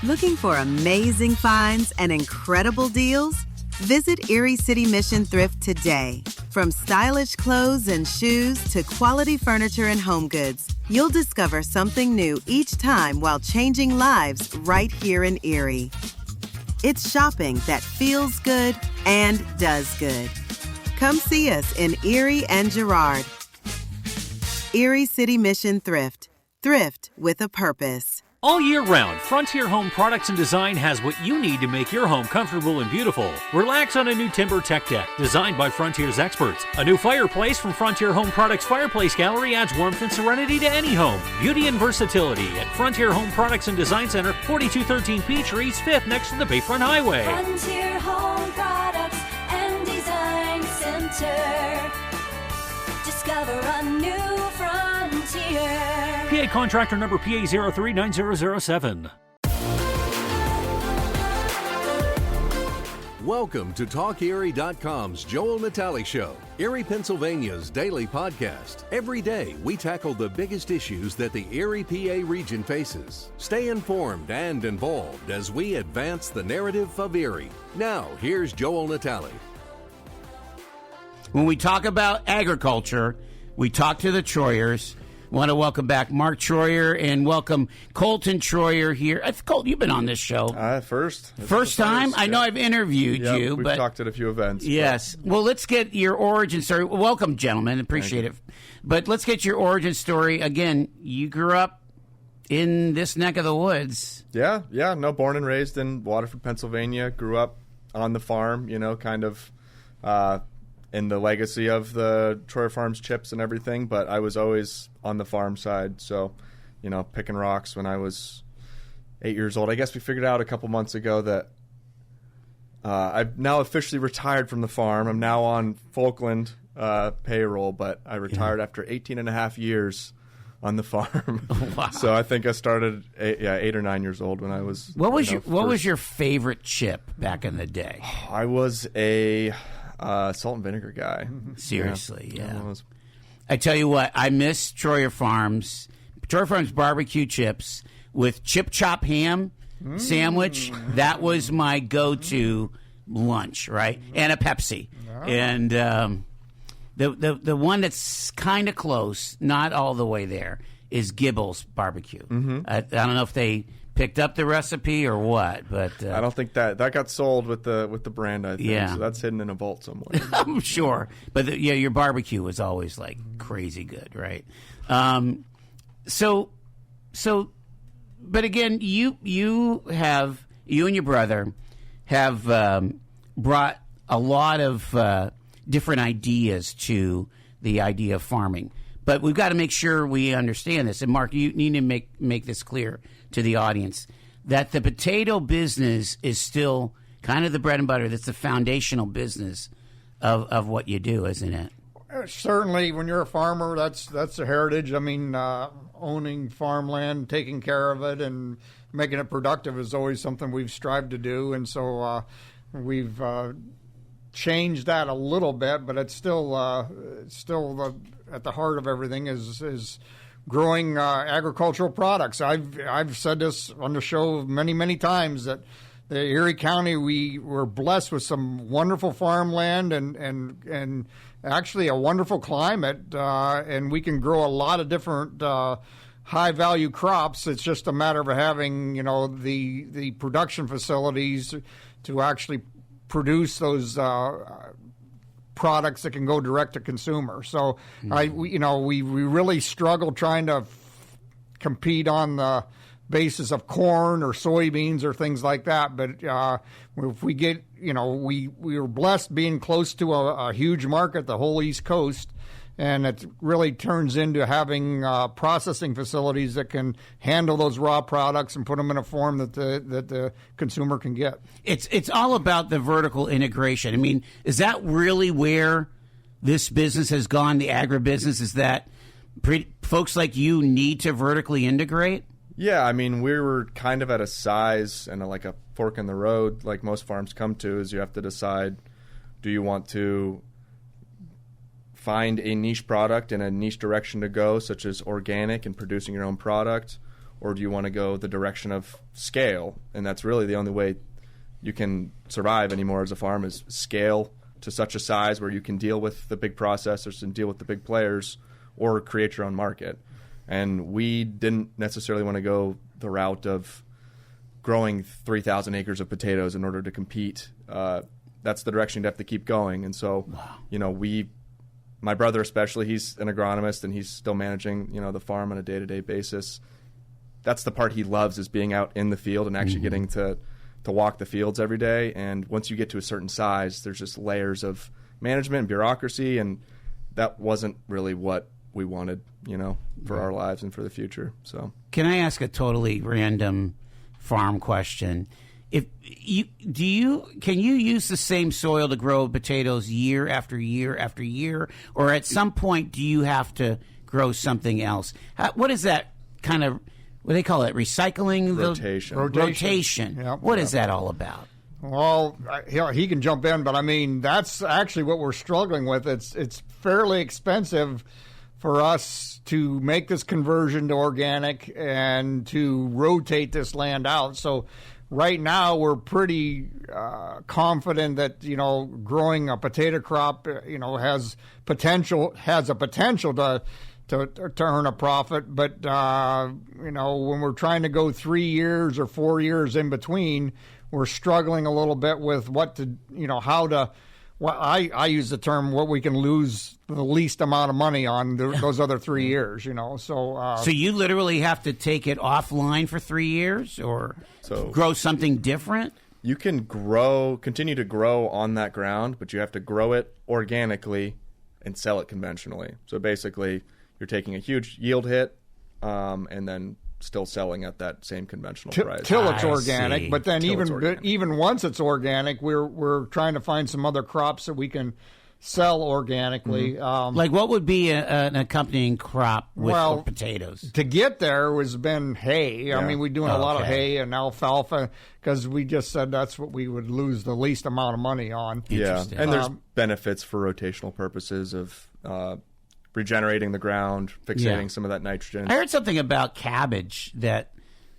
Looking for amazing finds and incredible deals? Visit Erie City Mission Thrift today. From stylish clothes and shoes to quality furniture and home goods, you'll discover something new each time while changing lives right here in Erie. It's shopping that feels good and does good. Come see us in Erie and Girard. Erie City Mission Thrift. Thrift with a purpose. All year round, Frontier Home Products and Design has what you need to make your home comfortable and beautiful. Relax on a new timber tech deck designed by Frontier's experts. A new fireplace from Frontier Home Products Fireplace Gallery adds warmth and serenity to any home. Beauty and versatility at Frontier Home Products and Design Center, 4213 Peachtree, East 5th, next to the Bayfront Highway. Frontier Home Products and Design Center. Discover a new frontier. PA contractor number PA 039007. Welcome to TalkErie.com's Joel Natale Show, Erie, Pennsylvania's daily podcast. Every day, we tackle the biggest issues that the Erie, PA region faces. Stay informed and involved as we advance the narrative of Erie. Now, here's Joel Natale. When we talk about agriculture, we talk to the Troyers. Want to welcome back Mark Troyer and welcome Colton Troyer here. Colton, you've been on this show. First time? Yeah. I know I've interviewed you. We've talked at a few events. Yes. Well, let's get your origin story. Welcome, gentlemen. Appreciate it. But let's get your origin story. Again, you grew up in this neck of the woods. Yeah. No, born and raised in Waterford, Pennsylvania. Grew up on the farm, kind of in the legacy of the Troyer Farms chips and everything, but I was always on the farm side, so, picking rocks when I was 8 years old. I guess we figured out a couple months ago that I've now officially retired from the farm. I'm now on Folkland payroll, but I retired after 18 and a half years on the farm. Wow. So I think I started 8 or 9 years old when I was... What was your favorite chip back in the day? I was a... salt and vinegar guy. Seriously, yeah. I tell you what, I miss Troyer Farms barbecue chips with chip chop ham sandwich. That was my go-to lunch, right? And a Pepsi. And the one that's kind of close, not all the way there, is Gibble's barbecue. I don't know if they picked up the recipe or what, but I don't think that got sold with the brand. I think so. That's hidden in a vault somewhere. I'm sure, but your barbecue was always like crazy good, right? But again, you and your brother have brought a lot of different ideas to the idea of farming. But we've got to make sure we understand this. And Mark, you need to make this clear to the audience that the potato business is still kind of the bread and butter. That's the foundational business of what you do, isn't it? Certainly, when you're a farmer, that's the heritage. I mean, owning farmland, taking care of it, and making it productive is always something we've strived to do. And so we've changed that a little bit, but it's still at the heart of everything is growing agricultural products. I've said this on the show many times that the Erie County, we're blessed with some wonderful farmland and actually a wonderful climate, and we can grow a lot of different high value crops. It's just a matter of having the production facilities to actually produce those products that can go direct to consumer. So we really struggle trying to compete on the basis of corn or soybeans or things like that. But if we get, we were blessed being close to a huge market, the whole East Coast, and it really turns into having processing facilities that can handle those raw products and put them in a form that the consumer can get. It's all about the vertical integration. I mean, is that really where this business has gone, the agribusiness? Is that folks like you need to vertically integrate? Yeah, I mean, we were kind of at a size and like a fork in the road, like most farms come to, is you have to decide, do you want to find a niche product and a niche direction to go, such as organic and producing your own product, or do you want to go the direction of scale? And that's really the only way you can survive anymore as a farm is scale to such a size where you can deal with the big processors and deal with the big players or create your own market. And we didn't necessarily want to go the route of growing 3,000 acres of potatoes in order to compete. That's the direction you'd have to keep going. And so, my brother especially, he's an agronomist and he's still managing, the farm on a day-to-day basis. That's the part he loves, is being out in the field and actually getting to walk the fields every day. And once you get to a certain size, there's just layers of management and bureaucracy, and that wasn't really what we wanted, for our lives and for the future. So, can I ask a totally random farm question? Can you use the same soil to grow potatoes year after year after year, or at some point do you have to grow something else? What is that kind of? What do they call it? Recycling? Rotation. Yep. What is that all about? Well, he can jump in, but I mean that's actually what we're struggling with. It's fairly expensive for us to make this conversion to organic and to rotate this land out. So right now we're pretty confident that growing a potato crop has a potential to earn a profit, but when we're trying to go 3 years or 4 years in between, we're struggling a little bit with I use the term what we can lose the least amount of money on those other 3 years, So you literally have to take it offline for 3 years, or grow something different? You can continue to grow on that ground, but you have to grow it organically and sell it conventionally. So basically, you're taking a huge yield hit and then still selling at that same conventional price till it's organic. See. But then even once it's organic, we're trying to find some other crops that we can sell organically. Mm-hmm. Like what would be an accompanying crop with potatoes? To get there has been hay. Yeah. I mean, we're doing a lot of hay and alfalfa because we just said that's what we would lose the least amount of money on. Yeah, and there's benefits for rotational purposes of regenerating the ground, fixating some of that nitrogen. I heard something about cabbage that,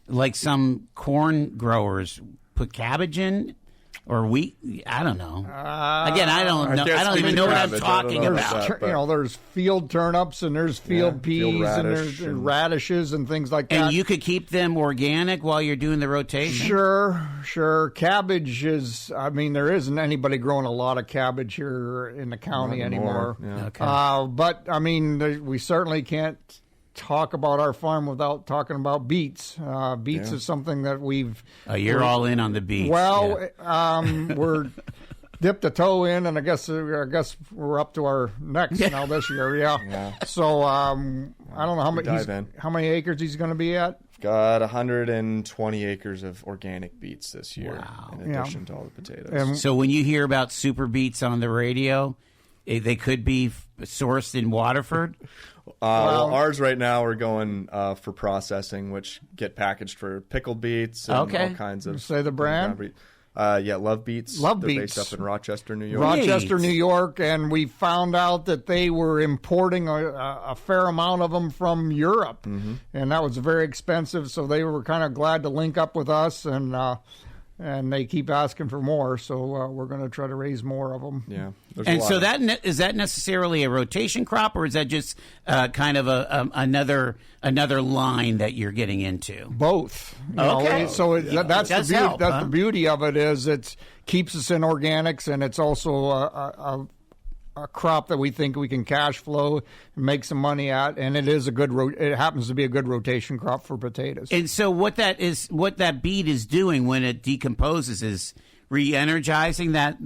like some corn growers put cabbage in, or wheat. I don't know. Again, I don't know. I don't even know what I'm talking about. There's field turnips and there's field peas field and there's radishes and things like that. And you could keep them organic while you're doing the rotation? Sure. Cabbage is, there isn't anybody growing a lot of cabbage here in the county anymore. Yeah. Okay. But, we certainly can't talk about our farm without talking about beets. Beets is something that we've... you're all in on the beets. Well, we're dipped a toe in, and I guess we're up to our necks now this year. Yeah. So I don't know how many acres he's going to be at. Got 120 acres of organic beets this year, in addition to all the potatoes. So when you hear about super beets on the radio, they could be sourced in Waterford? Ours right now we're going for processing, which get packaged for pickled beets and all kinds of... Say the brand? Love Beets. Love They're Beets. based up in Rochester, New York. Rochester, New York, and we found out that they were importing a fair amount of them from Europe, and that was very expensive, so they were kind of glad to link up with us, and they keep asking for more, so we're going to try to raise more of them. Yeah. And so is that necessarily a rotation crop, or is that just kind of another line that you're getting into? Both. Okay. So that's the beauty of it is it keeps us in organics, and it's also a crop that we think we can cash flow and make some money at, and it is it happens to be a good rotation crop for potatoes. And so what that beet is doing when it decomposes is re-energizing that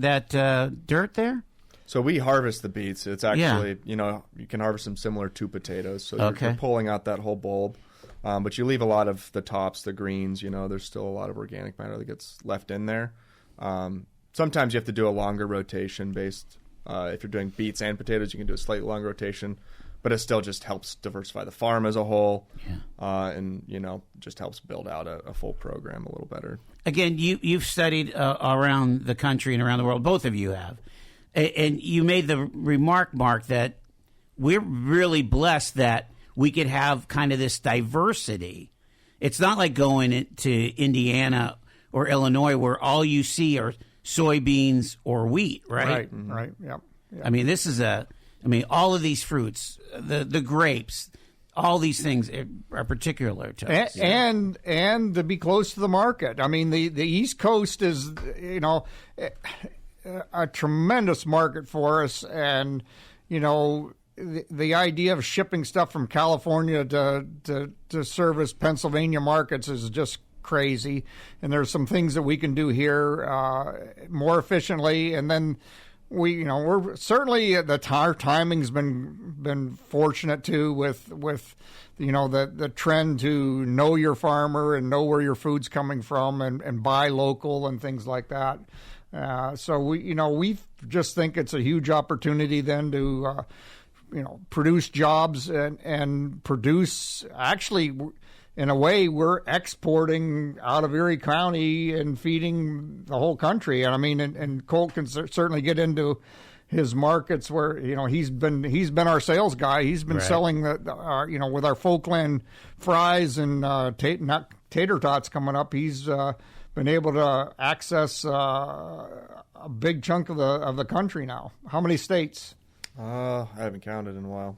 dirt there? So we harvest the beets. It's actually, you can harvest them similar to potatoes. So you're pulling out that whole bulb. But you leave a lot of the tops, the greens, there's still a lot of organic matter that gets left in there. Sometimes you have to do a longer rotation based. If you're doing beets and potatoes, you can do a slightly longer rotation. But it still just helps diversify the farm as a whole. Yeah. And, just helps build out a full program a little better. Again, you've studied around the country and around the world. Both of you have. And you made the remark, Mark, that we're really blessed that we could have kind of this diversity It's not like going to Indiana or Illinois where all you see are soybeans or wheat, right? Right. Yep. I mean, all of these fruits, the grapes, all these things are particular to us. And to be close to the market. I mean, the East Coast is, a tremendous market for us, and the idea of shipping stuff from California to service Pennsylvania markets is just crazy. And there's some things that we can do here more efficiently, and then we're certainly our timing's been fortunate too with the trend to know your farmer and know where your food's coming from and buy local and things like that. So we just think it's a huge opportunity then to produce jobs and produce, actually, in a way, we're exporting out of Erie County and feeding the whole country. And I mean, and Colt can certainly get into his markets where he's been our sales guy. He's been selling with our Folkland fries and tater tots coming up. He's been able to access a big chunk of the country now. How many states? I haven't counted in a while.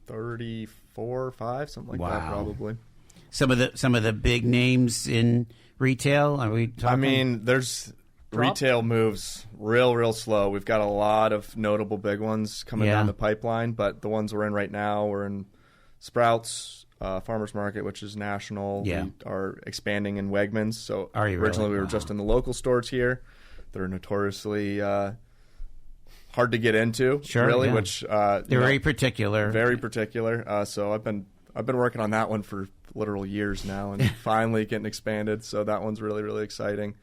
34, 5, something like that, probably. Some of the big names in retail. Are we talking? I mean, there's retail moves real slow. We've got a lot of notable big ones coming down the pipeline, but the ones we're in right now, we're in Sprouts, Farmers Market, which is national. Yeah. We are expanding in Wegmans. So originally we were just in the local stores here. They're notoriously hard to get into, which they're very particular. Very particular. So I've been working on that one for literal years now, and finally getting expanded. So that one's really, really exciting.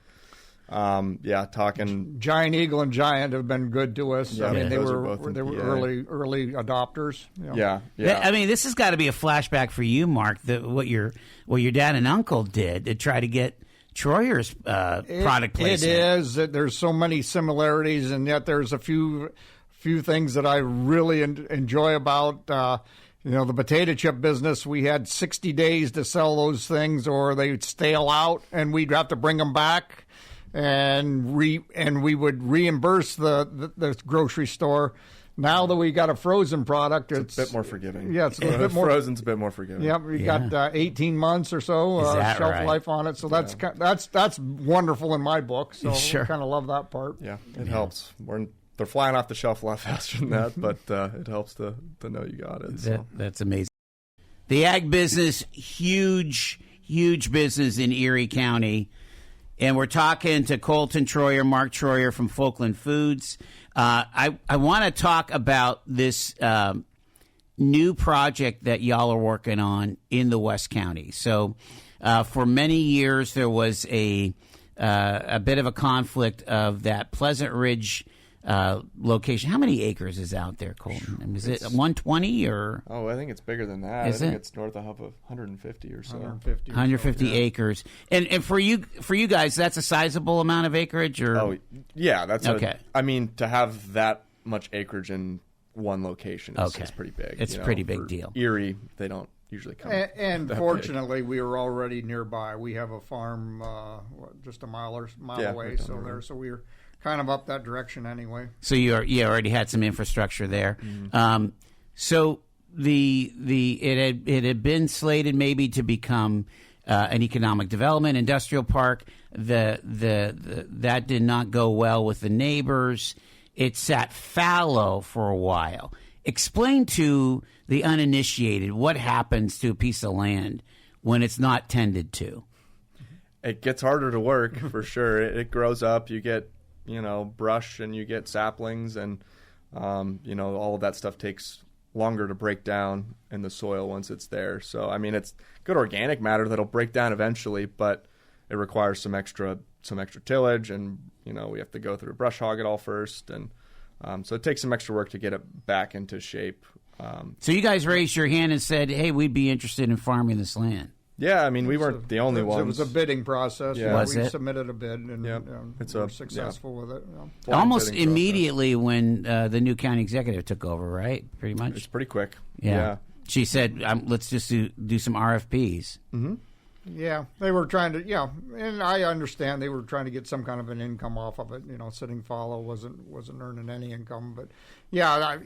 Talking Giant Eagle and Giant have been good to us. Yeah, I mean, they were both in early adopters. Yeah. I mean, this has got to be a flashback for you, Mark. What your dad and uncle did to try to get Troyer's product placement. It is. There's so many similarities, and yet there's a few things that I really enjoy about. The potato chip business, we had 60 days to sell those things, or they'd stale out, and we'd have to bring them back, and we would reimburse the grocery store. Now that we got a frozen product, it's a bit more forgiving. Yeah, it's a bit more. Frozen's a bit more forgiving. Yeah, we got 18 months or so shelf life on it, so that's wonderful in my book. So I kind of love that part. Yeah, it helps. They're flying off the shelf a lot faster than that, but it helps to know you got it. So. That's amazing. The ag business, huge business in Erie County. And we're talking to Colton Troyer, Mark Troyer from Folkland Foods. I want to talk about this new project that y'all are working on in the West County. So for many years, there was a bit of a conflict of that Pleasant Ridge location. How many acres is out there, Colton? I mean, is it 120 or? Oh, I think it's bigger than that. I think it's north of 150 or so. 150 acres. And for you guys, that's a sizable amount of acreage, or? Oh, yeah, that's okay. To have that much acreage in one location is pretty big. It's a pretty big deal. Erie, they don't usually come. And fortunately, we were already nearby. We have a farm just a mile away, so we're kind of up that direction anyway. So you already had some infrastructure there. Mm-hmm. So it had been slated maybe to become an economic development industrial park. That did not go well with the neighbors. It sat fallow for a while. Explain to the uninitiated what happens to a piece of land when it's not tended to. It gets harder to work for sure. It grows up. You get brush, and you get saplings, and all of that stuff takes longer to break down in the soil once it's there. So I mean, it's good organic matter that'll break down eventually, but it requires some extra tillage, and we have to go through brush hog it all first, and so it takes some extra work to get it back into shape. So you guys raised your hand and said, "Hey, we'd be interested in farming this land." Yeah, I mean, we weren't the only ones. It was a bidding process. Yeah. We submitted a bid, and were successful with it. Almost immediately when the new county executive took over, right? Pretty much. It's pretty quick. Yeah. She said, let's just do some RFPs. Mm-hmm. Yeah, they were trying to. Yeah, and I understand they were trying to get some kind of an income off of it. Sitting fallow wasn't earning any income, but yeah,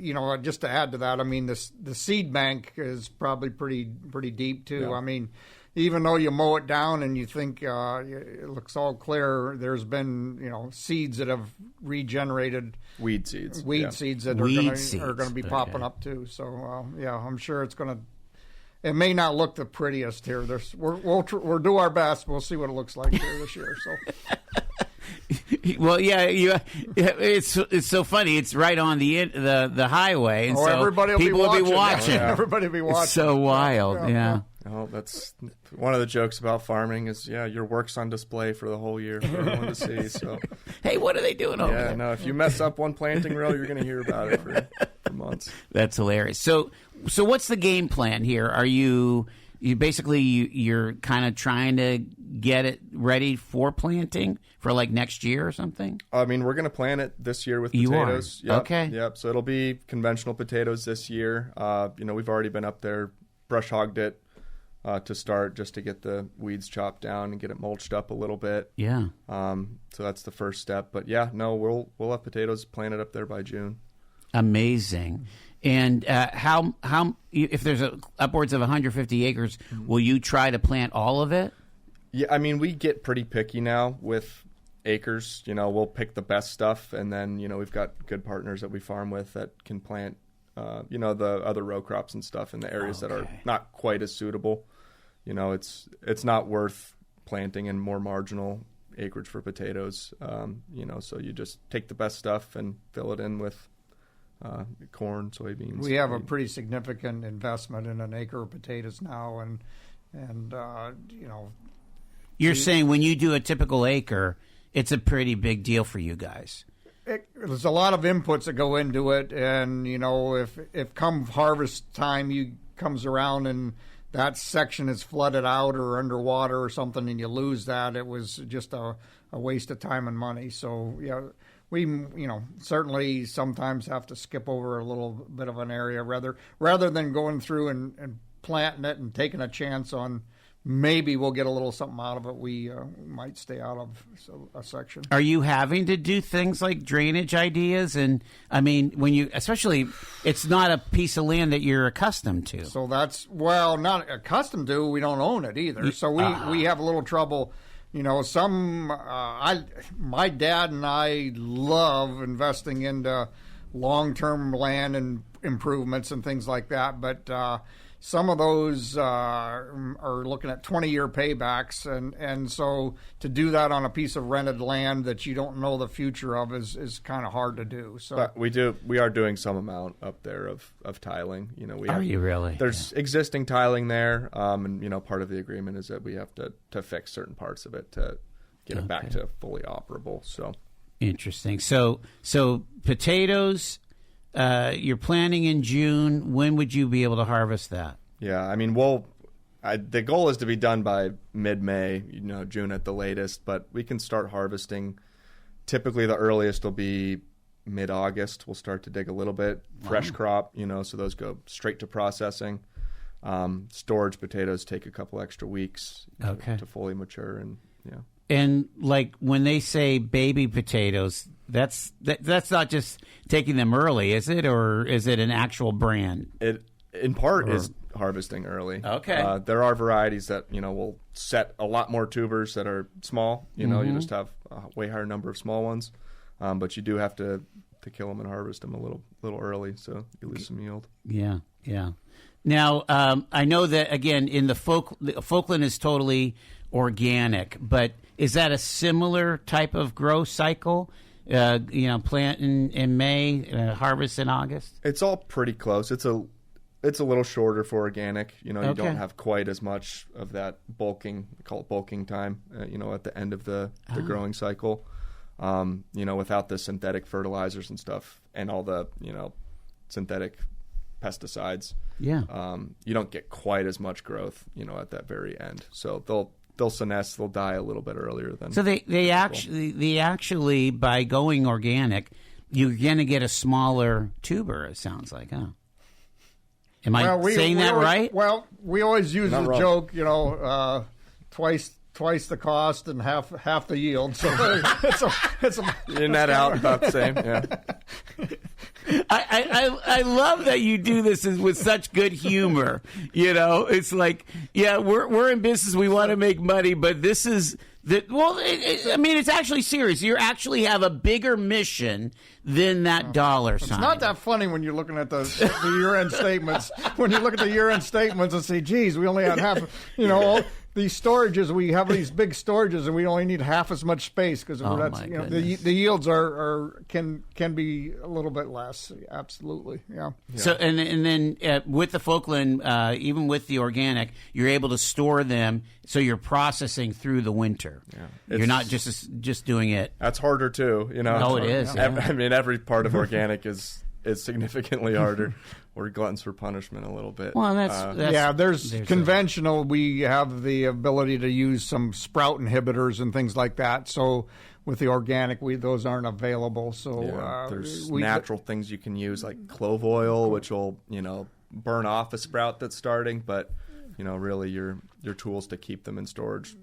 just to add to that, I mean, the seed bank is probably pretty deep too. Yeah. I mean, even though you mow it down and you think it looks all clear, there's been seeds that have regenerated. Weed seeds That are going to be popping up too. So I'm sure it's going to. It may not look the prettiest here. We'll do our best. We'll see what it looks like here this year. So. Well, it's so funny. It's right on the highway, and so everybody people will be watching. Yeah. Everybody will be watching. It's so wild, yeah. Oh, that's one of the jokes about farming is, your work's on display for the whole year for everyone to see. So, hey, what are they doing over there? Yeah, no, if you mess up one planting row, you're going to hear about it for months. That's hilarious. So what's the game plan here? Are you're kind of trying to get it ready for planting for like next year or something? I mean, we're going to plant it this year with You potatoes. are? Yep, Okay. Yep. So it'll be conventional potatoes this year. We've already been up there, brush hogged it to start, just to get the weeds chopped down and get it mulched up a little bit. Yeah. So that's the first step. But we'll have potatoes planted up there by June. Amazing. And how if there's upwards of 150 acres, will you try to plant all of it? Yeah, I mean, we get pretty picky now with acres. We'll pick the best stuff, and then we've got good partners that we farm with that can plant the other row crops and stuff in the areas that are not quite as suitable. It's not worth planting in more marginal acreage for potatoes. So you just take the best stuff and fill it in with corn, soybeans. We have a pretty significant investment in an acre of potatoes now, and You're saying when you do a typical acre, it's a pretty big deal for you guys. There's a lot of inputs that go into it, and if come harvest time comes around and that section is flooded out or underwater or something, and you lose that, it was just a waste of time and money. So we certainly sometimes have to skip over a little bit of an area rather than going through and planting it and taking a chance on. Maybe we'll get a little something out of it. We might stay out of a section. Are you having to do things like drainage ideas? And I mean, especially, it's not a piece of land that you're accustomed to. So not accustomed to. We don't own it either. So we have a little trouble. My dad and I love investing into long-term land and improvements and things like that, but some of those are looking at 20-year paybacks, and so to do that on a piece of rented land that you don't know the future of is kind of hard to do. So but we are doing some amount up there of tiling. Are you really? There's existing tiling there, and part of the agreement is that we have to fix certain parts of it to get it back to fully operable. So interesting. So potatoes. You're planting in June. When would you be able to harvest that? Yeah, I mean, the goal is to be done by mid-May, June at the latest, but we can start harvesting. Typically, the earliest will be mid-August. We'll start to dig a little bit. Fresh crop, so those go straight to processing. Storage potatoes take a couple extra weeks to fully mature, and And like when they say baby potatoes, that's not just taking them early, is it? Or is it an actual brand? It, in part, is harvesting early. Okay. There are varieties that, will set a lot more tubers that are small. You just have a way higher number of small ones. But you do have to kill them and harvest them a little early, so you lose some yield. Yeah. Now, I know that, again, in the Folkland is totally organic, but is that a similar type of growth cycle? Plant in May, harvest in August? It's all pretty close. It's a little shorter for organic. You don't have quite as much of that bulking, we call it bulking time, at the end of the growing cycle. Without the synthetic fertilizers and stuff and all the, synthetic pesticides. Yeah. You don't get quite as much growth, at that very end. So they'll senesce, they'll die a little bit earlier than. So they actually by going organic, you're going to get a smaller tuber. It sounds like, huh? Am I saying that right? Well, we always use the joke, twice the cost and half the yield. So it's a you net out about the same. Yeah. I love that you do this with such good humor. It's like, yeah, we're in business. We want to make money, but this is that. Well, it's actually serious. You actually have a bigger mission than that dollar sign. It's not that funny when you're looking at the year-end statements. When you look at the year-end statements and say, geez, we only had half, all these storages, we have these big storages and we only need half as much space because the yields can be a little bit less. Absolutely. Yeah. So, and then with the Folkland, even with the organic, you're able to store them. So you're processing through the winter. Yeah. You're not just doing it. That's harder too, Oh, it is. Yeah. I mean, every part of organic is significantly harder. We're gluttons for punishment a little bit. Well, there's conventional. We have the ability to use some sprout inhibitors and things like that. So with the organic, those aren't available. So there's natural things you can use like clove oil, which will burn off a sprout that's starting, but really your tools to keep them in storage.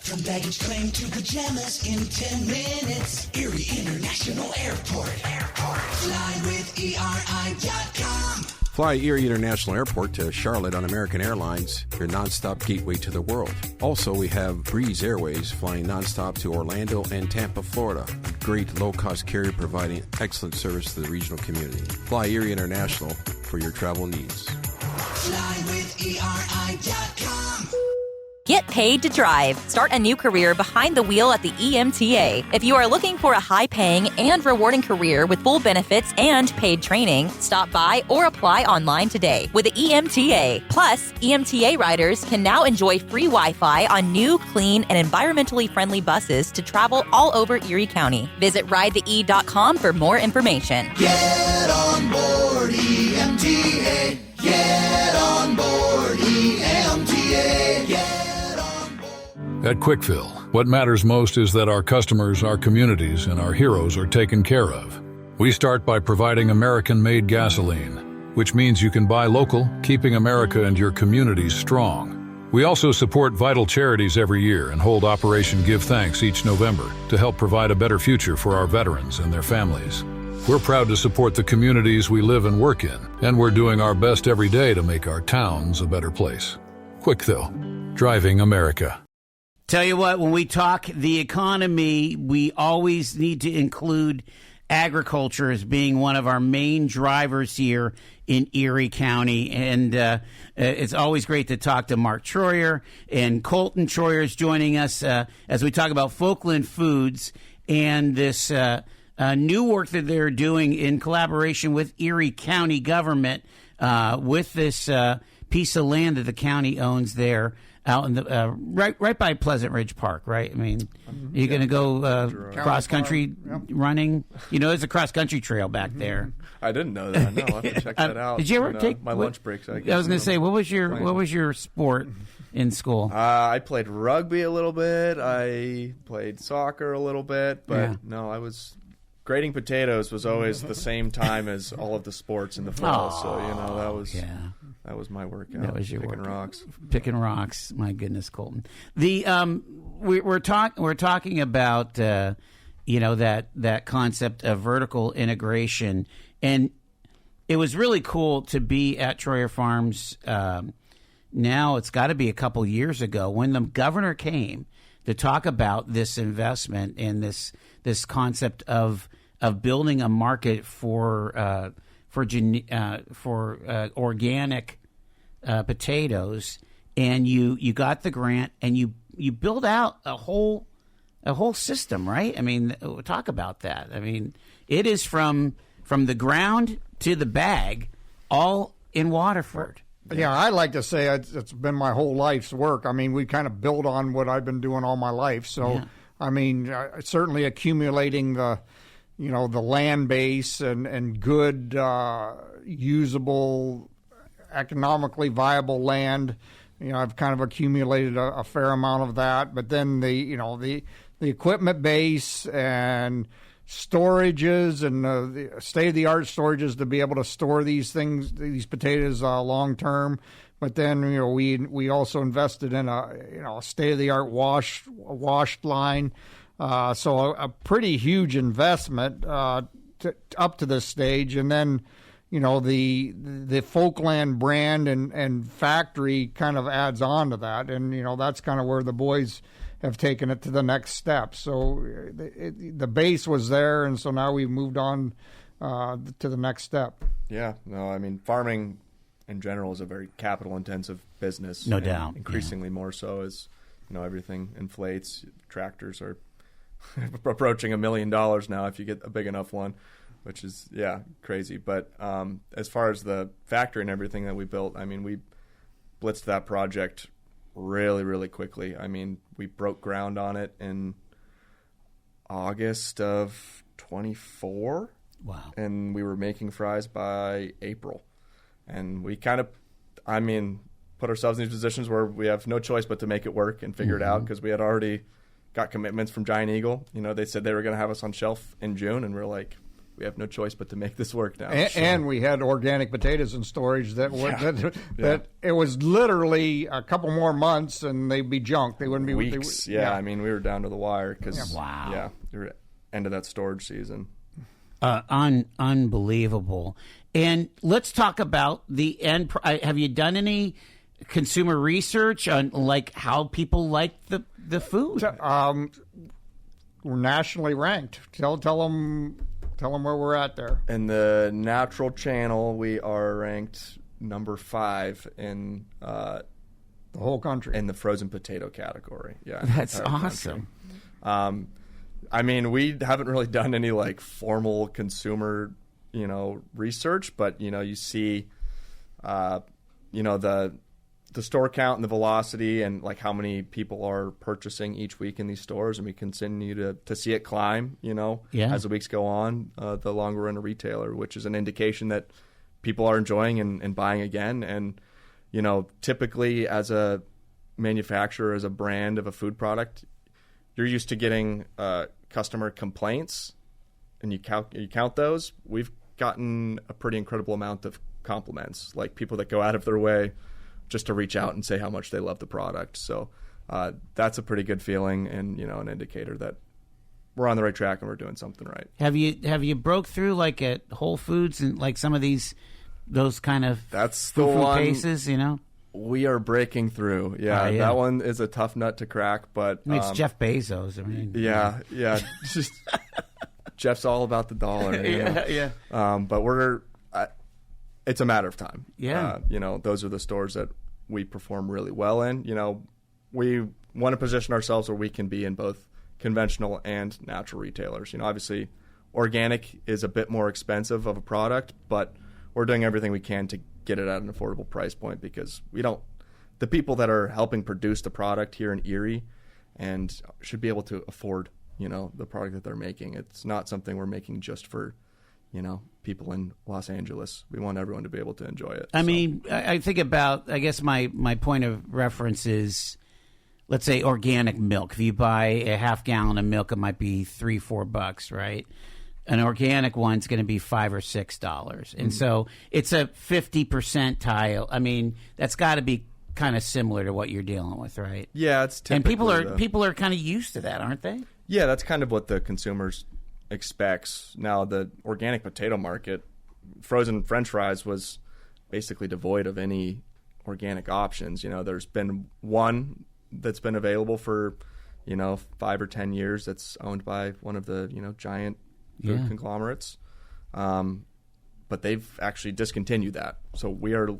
From baggage claim to pajamas in 10 minutes. Erie International Airport. Fly with ERI.com. Fly Erie International Airport to Charlotte on American Airlines, your nonstop gateway to the world. Also, we have Breeze Airways flying nonstop to Orlando and Tampa, Florida. A great low-cost carrier providing excellent service to the regional community. Fly Erie International for your travel needs. Fly with ERI.com. Get paid to drive. Start a new career behind the wheel at the EMTA. If you are looking for a high-paying and rewarding career with full benefits and paid training, stop by or apply online today with the EMTA. Plus, EMTA riders can now enjoy free Wi-Fi on new, clean, and environmentally friendly buses to travel all over Erie County. Visit ridethee.com for more information. Get on board EMTA. Get on board EMTA. Get At Quickfill, what matters most is that our customers, our communities, and our heroes are taken care of. We start by providing American-made gasoline, which means you can buy local, keeping America and your communities strong. We also support vital charities every year and hold Operation Give Thanks each November to help provide a better future for our veterans and their families. We're proud to support the communities we live and work in, and we're doing our best every day to make our towns a better place. Quickfill, driving America. Tell you what, when we talk the economy, we always need to include agriculture as being one of our main drivers here in Erie County. And it's always great to talk to Mark Troyer, and Colton Troyer is joining us as we talk about Folkland Foods and this new work that they're doing in collaboration with Erie County government with this piece of land that the county owns there. Out in the right by Pleasant Ridge Park, right? I mean, you're going to go cross country running. There's a cross country trail back there. I didn't know that. No, I'll have to check that out. Did you ever take my lunch breaks? I guess. I was going to say, what was your sport in school? I played rugby a little bit. I played soccer a little bit, but no, I was. Grading potatoes was always the same time as all of the sports in the fall, so that was my workout. That was your picking workout. rocks. Picking rocks. My goodness, Colton. The we're talking about that concept of vertical integration, and it was really cool to be at Troyer Farms. Now it's got to be a couple years ago when the governor came to talk about this investment and this concept of building a market for organic potatoes, and you got the grant and you build out a whole system, right? I mean, talk about that. I mean, it is from the ground to the bag, all in Waterford. Yeah, I like to say it's been my whole life's work. I mean, we kind of build on what I've been doing all my life. So, yeah. I mean, certainly accumulating the land base and good, usable, economically viable land. I've kind of accumulated a fair amount of that. But then the equipment base and storages and the state-of-the-art storages to be able to store these potatoes long term. But then we also invested in a state of the art washed line. So a pretty huge investment up to this stage, and then the Folkland brand and factory kind of adds on to that, and that's kind of where the boys have taken it to the next step. So the base was there, and so now we've moved on to the next step. Yeah, no, I mean, farming in general is a very capital-intensive business. No doubt. Increasingly more so as everything inflates. Tractors are approaching $1 million now if you get a big enough one, which is crazy. But as far as the factory and everything that we built, I mean, we blitzed that project really, really quickly. I mean, we broke ground on it in August of 24. Wow. And we were making fries by April. And we kind of, put ourselves in these positions where we have no choice but to make it work and figure it out, because we had already got commitments from Giant Eagle. They said they were going to have us on shelf in June, and we're like, we have no choice but to make this work now. And we had organic potatoes in storage that it was literally a couple more months and they'd be junk. They wouldn't be weeks. We were down to the wire because we were end of that storage season. Unbelievable. And let's talk about the end. Have you done any consumer research on how people like the food? We're nationally ranked. Tell them where we're at there. In the natural channel, we are ranked number 5 in the whole country in the frozen potato category. Yeah, that's awesome. We haven't really done any formal consumer, research, but you see, the store count and the velocity and how many people are purchasing each week in these stores, and we continue to see it climb, as the weeks go on, the longer we're in a retailer, which is an indication that people are enjoying and buying again. And, typically as a manufacturer, as a brand of a food product, you're used to getting customer complaints, and you count those. We've gotten a pretty incredible amount of compliments, people that go out of their way just to reach out and say how much they love the product. So that's a pretty good feeling, and an indicator that we're on the right track and we're doing something right. Have you broke through at Whole Foods and some of those kind of food cases? We are breaking through. Yeah, that one is a tough nut to crack, but it's Jeff Bezos. Yeah. Just Jeff's all about the dollar. But it's a matter of time. Yeah. Those are the stores that we perform really well in. We want to position ourselves where we can be in both conventional and natural retailers. Obviously, organic is a bit more expensive of a product, but we're doing everything we can to get it at an affordable price point, because the people that are helping produce the product here in Erie and should be able to afford, the product that they're making. It's not something we're making just for, people in Los Angeles. We want everyone to be able to enjoy it. I think about, I guess my point of reference is, let's say organic milk. If you buy a half gallon of milk, it might be $3-4, right? An organic one's going to be $5 or $6, and so it's a 50% tile. That's got to be kind of similar to what you're dealing with, right? Yeah, it's typically, and people are kind of used to that, aren't they? Yeah, that's kind of what the consumers expects. Now, the organic potato market, frozen French fries was basically devoid of any organic options. There's been one that's been available for 5 or 10 years that's owned by one of the giant food conglomerates, but they've actually discontinued that. So we're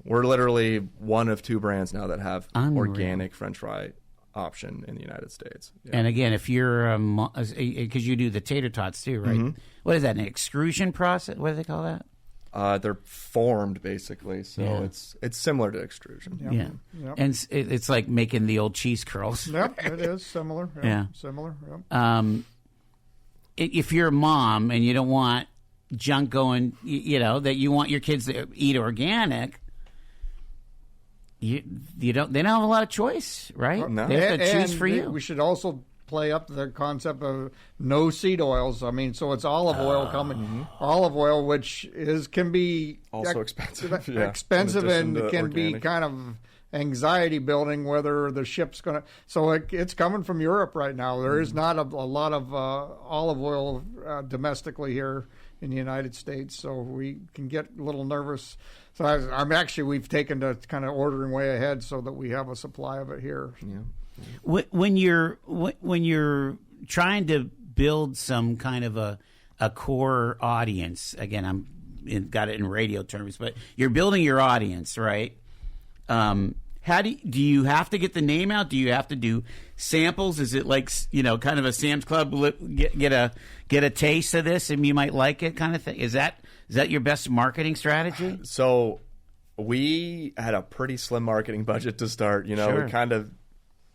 literally one of 2 brands now that have organic French fry option in the United States. Yeah. And again, if you're because you do the tater tots too, right? Mm-hmm. What is that, an extrusion process? What do they call that? They're formed basically, so it's similar to extrusion. Yep. Yeah, yep. And it's like making the old cheese curls. Yep, it is similar. Yeah, similar. Yep. If you're a mom and you don't want junk going, that you want your kids to eat organic, they don't have a lot of choice, right? No. They have to choose for you. We should also play up the concept of no seed oils. I mean, so it's olive oil coming, olive oil, which can be also expensive, expensive and can be kind of anxiety building whether the ship's going to. So it's coming from Europe right now. There is not a lot of olive oil domestically here in the United States, so we can get a little nervous. So we've taken to kind of ordering way ahead so that we have a supply of it here. Yeah. When you're trying to build some kind of a core audience, again, got it in radio terms, but you're building your audience, right? How do you have to get the name out? Do you have to do samples? Is it like, kind of a Sam's Club, get a taste of this and you might like it kind of thing? Is that your best marketing strategy? So we had a pretty slim marketing budget to start. Sure.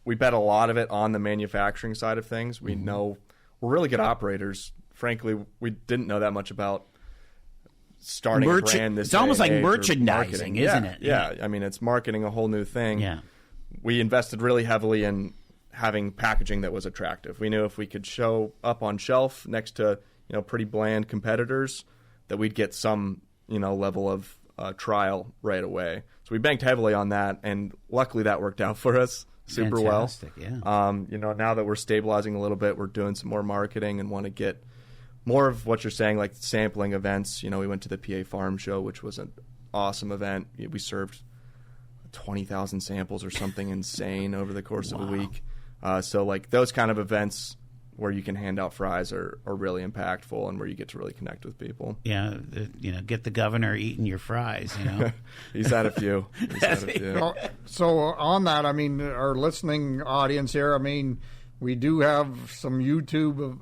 We bet a lot of it on the manufacturing side of things. We know we're really good operators. Frankly, we didn't know that much about starting a brand this It's almost like merchandising, isn't it? Yeah. I mean, it's marketing a whole new thing. Yeah. We invested really heavily in having packaging that was attractive. We knew if we could show up on shelf next to, pretty bland competitors, that we'd get some, level of trial right away. So we banked heavily on that, and luckily that worked out for us super Fantastic, well. Yeah. Now that we're stabilizing a little bit, we're doing some more marketing and want to get more of what you're saying, like sampling events. We went to the PA Farm Show, which was an awesome event. We served 20,000 samples or something insane over the course of a week. So like those kind of events where you can hand out fries are really impactful and where you get to really connect with people. Yeah, get the governor eating your fries, He's had a few. So on that, I mean, our listening audience here, I mean, we do have some YouTube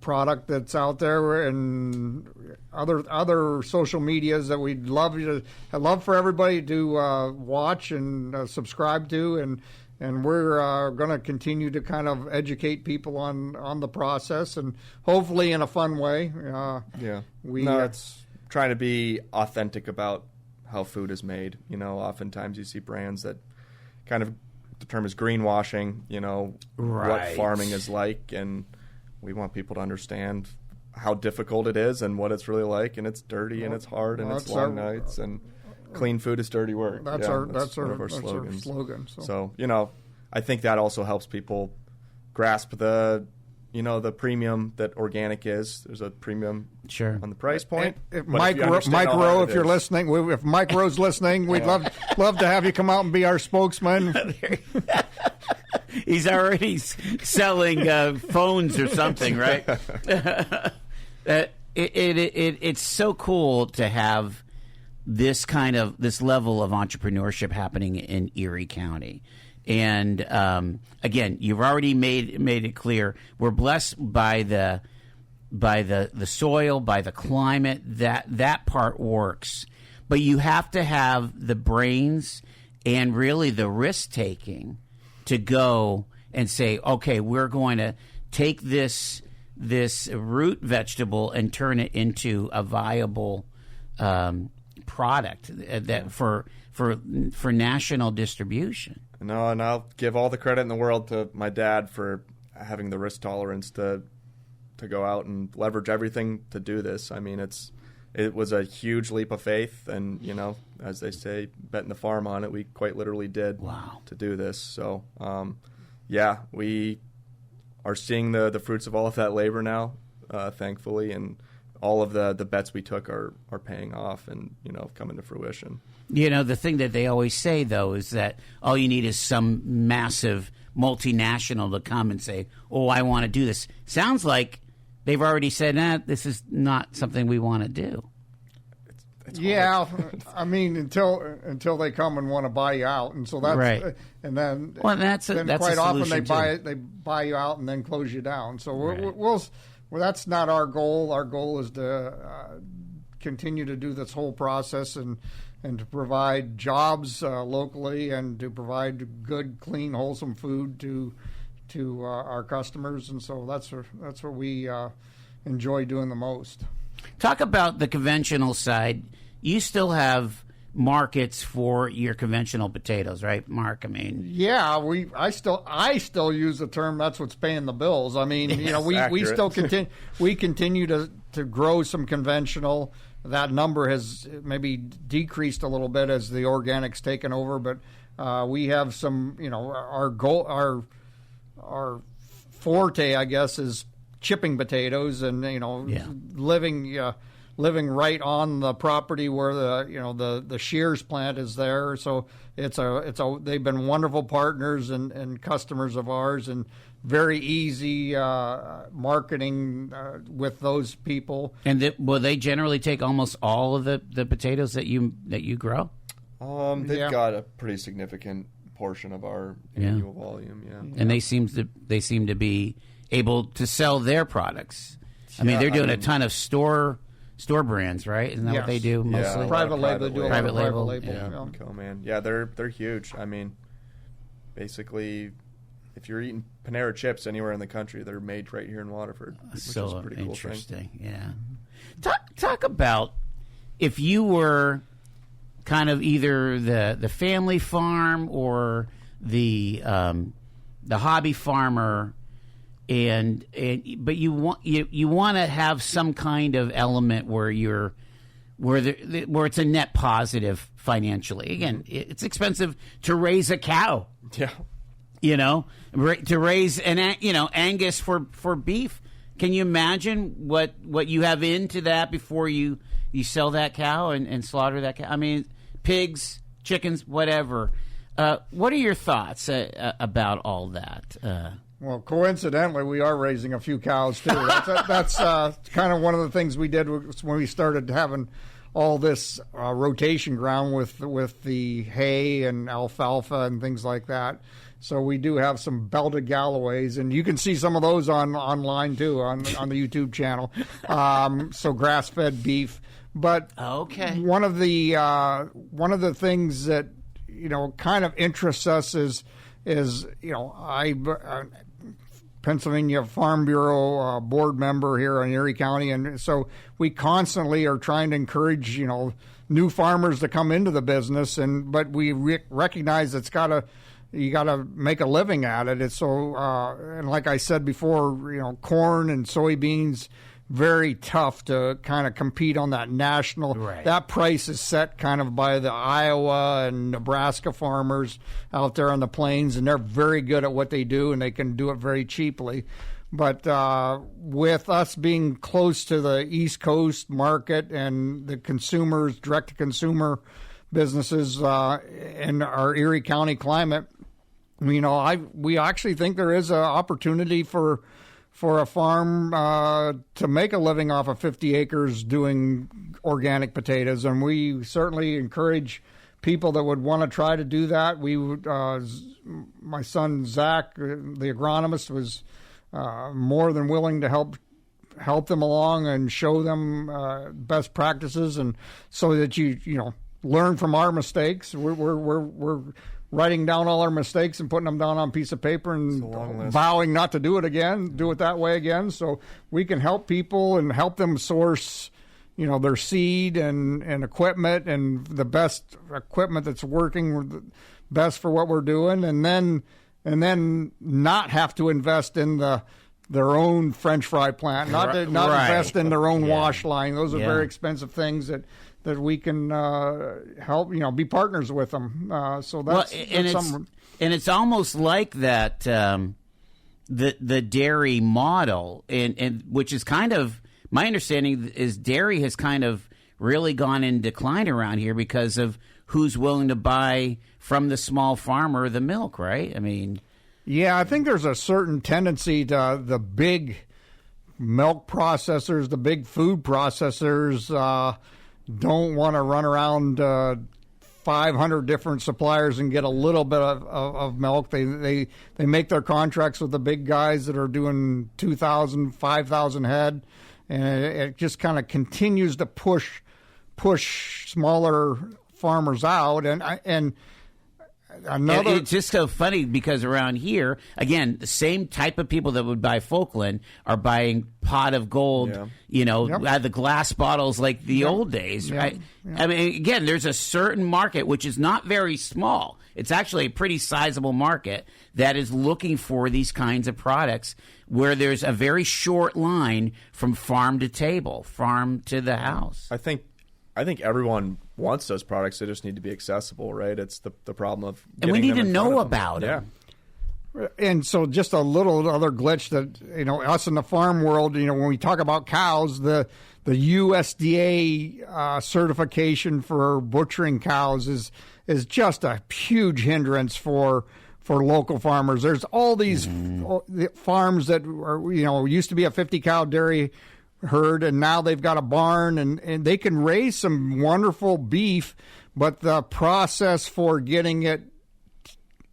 product that's out there and other social medias that we'd love for everybody to watch and subscribe to, and we're going to continue to kind of educate people on the process, and hopefully in a fun way. It's trying to be authentic about how food is made. Oftentimes you see brands that kind of the term is greenwashing, what farming is like, and we want people to understand how difficult it is and what it's really like, and it's dirty and it's hard and it's long nights, and clean food is dirty work. That's one of our slogans. So I think that also helps people grasp the premium that organic is. There's a premium on the price point. If Mike Rowe, if you're listening, if Mike Rowe's listening, we'd love to have you come out and be our spokesman. He's already selling phones or something, right? It's so cool to have this level of entrepreneurship happening in Erie County. And again, you've already made it clear we're blessed by the soil, by the climate. That part works, but you have to have the brains and really the risk taking to go and say, okay, we're going to take this root vegetable and turn it into a viable product that for national distribution. No, and I'll give all the credit in the world to my dad for having the risk tolerance to go out and leverage everything to do this. I mean, it was a huge leap of faith, and as they say, betting the farm on it, we quite literally did to do this. So, we are seeing the fruits of all of that labor now, thankfully, and all of the bets we took are paying off and coming to fruition. The thing that they always say, though, is that all you need is some massive multinational to come and say, oh, I want to do this. Sounds like they've already said, this is not something we want to do. It's I mean, until they come and want to buy you out, and so that's right. And then that's quite often they too. buy you out and then close you down. So we'll that's not our goal. Our goal is to continue to do this whole process and to provide jobs locally and to provide good, clean, wholesome food to our customers, and so that's what we enjoy doing the most. Talk about the conventional side. You still have markets for your conventional potatoes, right, Mark? I mean, yeah, I still use the term that's what's paying the bills. I mean, we still continue to grow some conventional. That number has maybe decreased a little bit as the organics taken over, but we have some, our goal, our forte, I guess, is chipping potatoes and living right on the property where the shears plant is there. So they've been wonderful partners and customers of ours, and very easy marketing with those people. And will they generally take almost all of the potatoes that you grow? They've got a pretty significant portion of our annual volume. Yeah, and they seem to be able to sell their products. I mean, they're doing a ton of store brands, right? Isn't that what they do mostly? Yeah, private label. They do a lot of private label. Yeah, Co-Man. Yeah, they're huge. I mean, basically, if you're eating Panera chips anywhere in the country, they're made right here in Waterford, which is a pretty cool interesting thing. Yeah. Talk about if you were kind of either the family farm or the hobby farmer, but you want to have some kind of element where where it's a net positive financially. Again, it's expensive to raise a cow. Yeah. To raise Angus for beef. Can you imagine what you have into that before you sell that cow and slaughter that cow? I mean, pigs, chickens, whatever. What are your thoughts about all that? Well, coincidentally, we are raising a few cows too. That's kind of one of the things we did when we started having all this rotation ground with the hay and alfalfa and things like that. So we do have some belted Galloways, and you can see some of those online too on the YouTube channel. So grass-fed beef, but one of the things that kind of interests us is Pennsylvania Farm Bureau board member here in Erie County, and so we constantly are trying to encourage new farmers to come into the business, but we recognize you got to make a living at it. It's so and like I said before, corn and soybeans, very tough to kind of compete on that national. Right. That price is set kind of by the Iowa and Nebraska farmers out there on the plains, and they're very good at what they do, and they can do it very cheaply. But with us being close to the East Coast market and the consumers, direct-to-consumer businesses in our Erie County climate, we actually think there is an opportunity for a farm to make a living off of 50 acres doing organic potatoes, and we certainly encourage people that would want to try to do that. We would, my son Zach, the agronomist, was more than willing to help them along and show them best practices, and so that you learn from our mistakes. We're writing down all our mistakes and putting them down on a piece of paper and vowing not to do it that way again. So we can help people and help them source, their seed and equipment and the best equipment that's working best for what we're doing, and then not have to invest in their own French fry plant, not invest in their own wash line. Those are very expensive things that we can help, be partners with them. So that's something. And it's almost like that, the dairy model, and which is kind of, my understanding is dairy has kind of really gone in decline around here because of who's willing to buy from the small farmer the milk, right? I mean, yeah, I think there's a certain tendency to the big milk processors, the big food processors, don't want to run around 500 different suppliers and get a little bit of milk. They make their contracts with the big guys that are doing 2,000, 5,000 head, and it just kind of continues to push smaller farmers out. And It's just so funny because around here, again, the same type of people that would buy Folkland are buying pot of gold, the glass bottles like the old days, right? I mean, again, there's a certain market which is not very small. It's actually a pretty sizable market that is looking for these kinds of products where there's a very short line from farm to table, farm to the house. I think everyone wants those products. They just need to be accessible, right? It's the problem of and we need to know about them. And so just a little other glitch that, us in the farm world, when we talk about cows, the USDA certification for butchering cows is just a huge hindrance for local farmers. There's all these farms that are, used to be a 50-cow dairy herd, and now they've got a barn, and they can raise some wonderful beef, but the process for getting it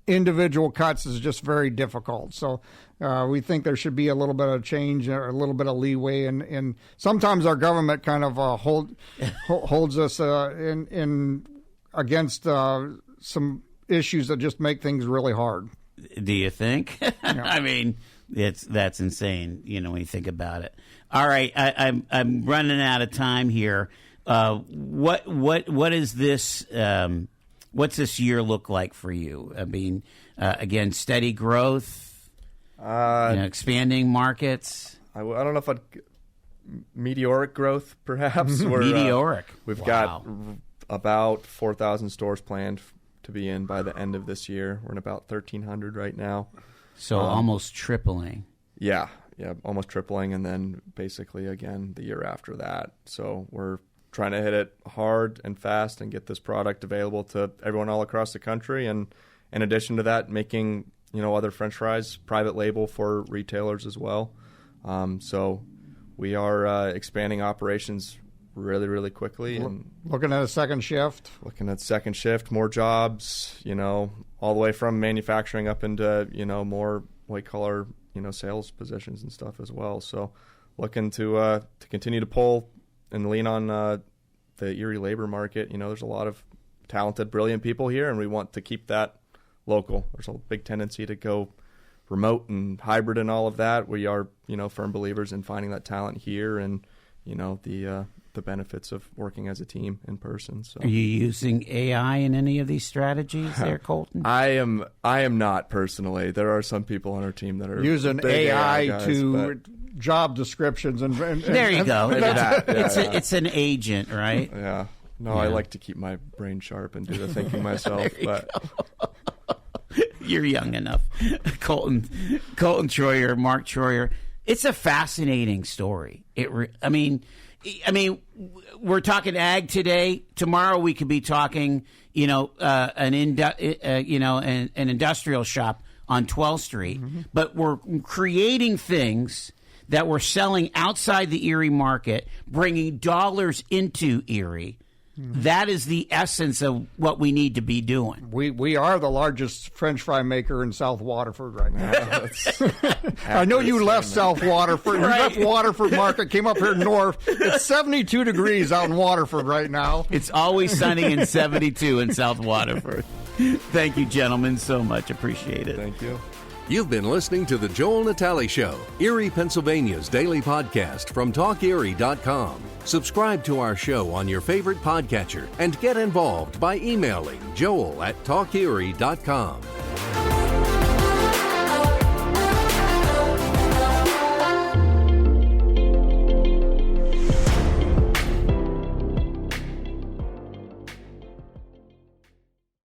individual cuts is just very difficult. So we think there should be a little bit of change or a little bit of leeway, and sometimes our government kind of holds us in against some issues that just make things really hard. Do you think? I mean, that's insane. When you think about it. All right, I'm running out of time here. What is this? What's this year look like for you? I mean, again, steady growth, expanding markets. I don't know if meteoric growth, perhaps. Meteoric. We've got about 4,000 stores planned to be in by the end of this year. We're in about 1,300 right now. So almost tripling. Yeah, almost tripling, and then basically again the year after that. So we're trying to hit it hard and fast and get this product available to everyone all across the country. And in addition to that, making other French fries private label for retailers as well. So we are expanding operations really, really quickly. And looking at a second shift. More jobs, all the way from manufacturing up into, more white collar, sales positions and stuff as well. So looking to continue to pull and lean on the Erie labor market. There's a lot of talented, brilliant people here, and we want to keep that local. There's a big tendency to go remote and hybrid and all of that. We are, firm believers in finding that talent here and, the benefits of working as a team in person. So, are you using AI in any of these strategies there, Colton? I am not personally. There are some people on our team that are using AI guys, to job descriptions and there you go. It's an agent, right? Yeah. No, I like to keep my brain sharp and do the thinking myself. But you're young enough, Colton Troyer, Mark Troyer. It's a fascinating story. I mean, we're talking ag today. Tomorrow we could be talking, an industrial shop on 12th Street. Mm-hmm. But we're creating things that we're selling outside the Erie market, bringing dollars into Erie. Mm-hmm. That is the essence of what we need to be doing. We are the largest French fry maker in South Waterford right now. I know you left South Waterford. Right. You left Waterford Market, came up here north. It's 72 degrees out in Waterford right now. It's always sunny and 72 in South Waterford. Thank you, gentlemen, so much. Appreciate it. Thank you. You've been listening to The Joel Natale Show, Erie, Pennsylvania's daily podcast from TalkErie.com. Subscribe to our show on your favorite podcatcher and get involved by emailing joel@TalkErie.com.